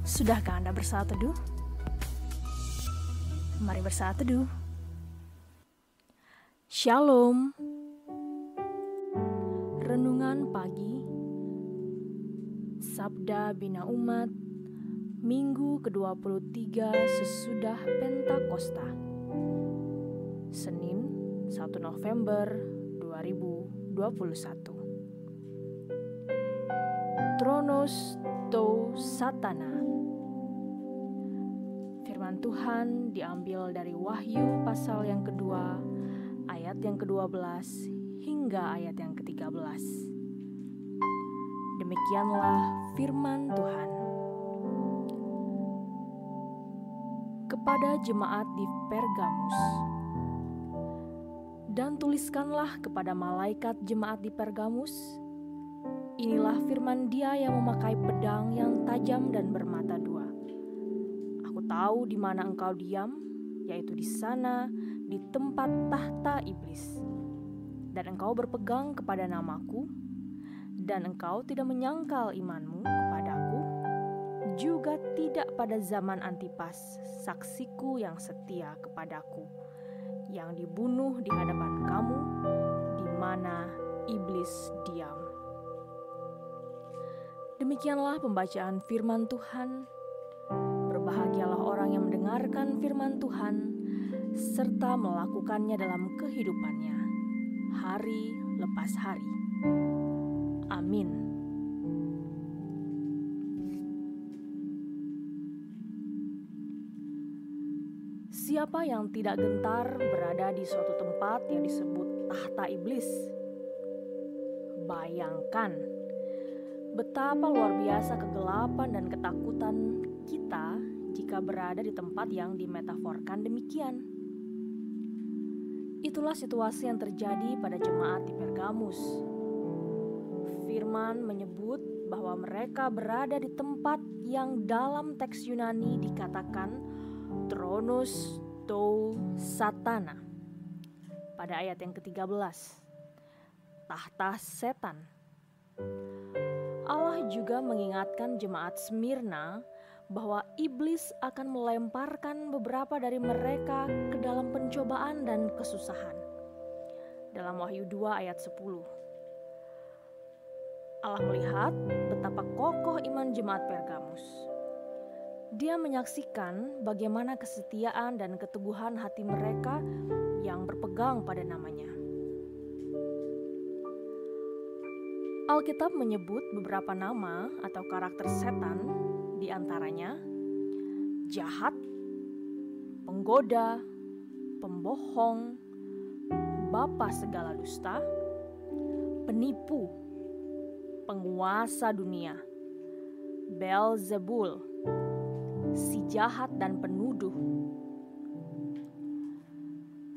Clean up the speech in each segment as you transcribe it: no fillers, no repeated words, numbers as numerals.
Sudahkah Anda bersaat teduh? Mari bersaat teduh. Shalom. Renungan pagi Sabda Bina Umat Minggu ke-23 sesudah Pentakosta, Senin 1 November 2021. Tronos to Satana. Firman Tuhan diambil dari Wahyu pasal yang kedua, ayat yang ke-12 hingga ayat yang ke-13. Demikianlah firman Tuhan. Kepada jemaat di Pergamus. Dan tuliskanlah kepada malaikat jemaat di Pergamus, inilah firman Dia yang memakai pedang yang tajam dan bermata dua. Aku tahu di mana engkau diam, yaitu di sana, di tempat tahta iblis. Dan engkau berpegang kepada namaku, dan engkau tidak menyangkal imanmu kepadaku, juga tidak pada zaman Antipas, saksiku yang setia kepadaku, yang dibunuh di hadapan kamu, di mana iblis diam. Demikianlah pembacaan firman Tuhan. Berbahagialah orang yang mendengarkan firman Tuhan, serta melakukannya dalam kehidupannya, hari lepas hari. Amin. Siapa yang tidak gentar berada di suatu tempat yang disebut tahta iblis? Bayangkan betapa luar biasa kegelapan dan ketakutan kita jika berada di tempat yang dimetaforkan demikian. Itulah situasi yang terjadi pada jemaat di Pergamus. Firman menyebut bahwa mereka berada di tempat yang dalam teks Yunani dikatakan Tronos to Satana. Pada ayat yang ke-13, tahta setan. Allah juga mengingatkan jemaat Smyrna bahwa iblis akan melemparkan beberapa dari mereka ke dalam pencobaan dan kesusahan. Dalam Wahyu 2 ayat 10. Allah melihat betapa kokoh iman jemaat Pergamus. Dia menyaksikan bagaimana kesetiaan dan keteguhan hati mereka yang berpegang pada namanya. Alkitab menyebut beberapa nama atau karakter setan, di antaranya jahat, penggoda, pembohong, bapa segala dusta, penipu, penguasa dunia, Beelzebul, si jahat dan penuduh.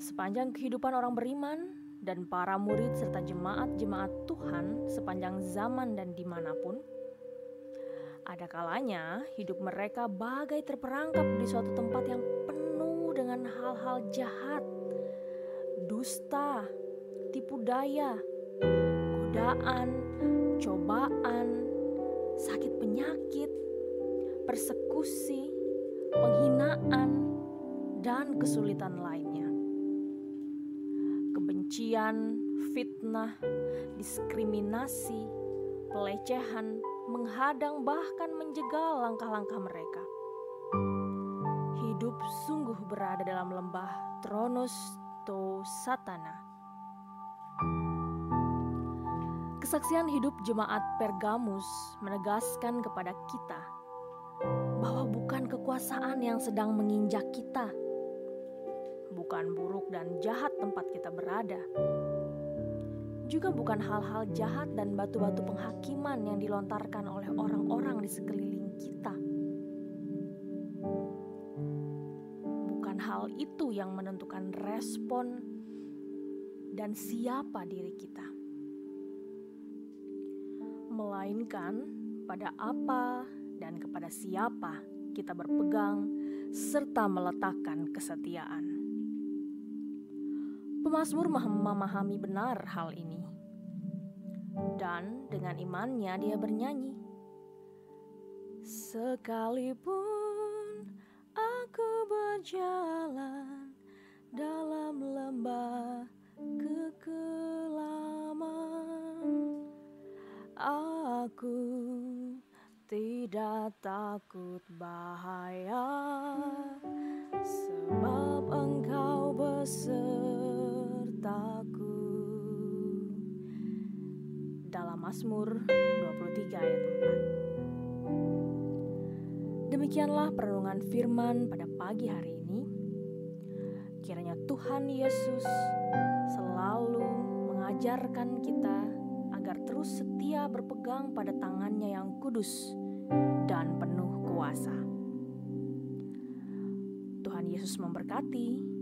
Sepanjang kehidupan orang beriman dan para murid serta jemaat-jemaat Tuhan sepanjang zaman dan dimanapun, ada kalanya hidup mereka bagai terperangkap di suatu tempat yang penuh dengan hal-hal jahat, dusta, tipu daya, godaan, cobaan, sakit penyakit, persekusi, penghinaan, dan kesulitan lainnya. Kebencian, fitnah, diskriminasi, pelecehan, menghadang bahkan menjegal langkah-langkah mereka. Hidup sungguh berada dalam lembah Tronos to Satana. Kesaksian hidup jemaat Pergamus menegaskan kepada kita bahwa bukan kekuasaan yang sedang menginjak kita, bukan buruk dan jahat tempat kita berada, juga bukan hal-hal jahat dan batu-batu penghakiman yang dilontarkan oleh orang-orang di sekeliling kita. Bukan hal itu yang menentukan respon dan siapa diri kita, melainkan pada apa dan kepada siapa kita berpegang serta meletakkan kesetiaan. Pemazmur memahami benar hal ini, dan dengan imannya dia bernyanyi, Sekalipun aku berjalan dalam lembah kekelaman, aku tidak takut bahaya, sebab Engkau besertaku. Dalam Mazmur 23 ayat 4. Demikianlah perenungan firman pada pagi hari ini. Kiranya Tuhan Yesus selalu mengajarkan kita agar terus setia berpegang pada tangan-Nya yang kudus dan penuh kuasa. Tuhan Yesus memberkati.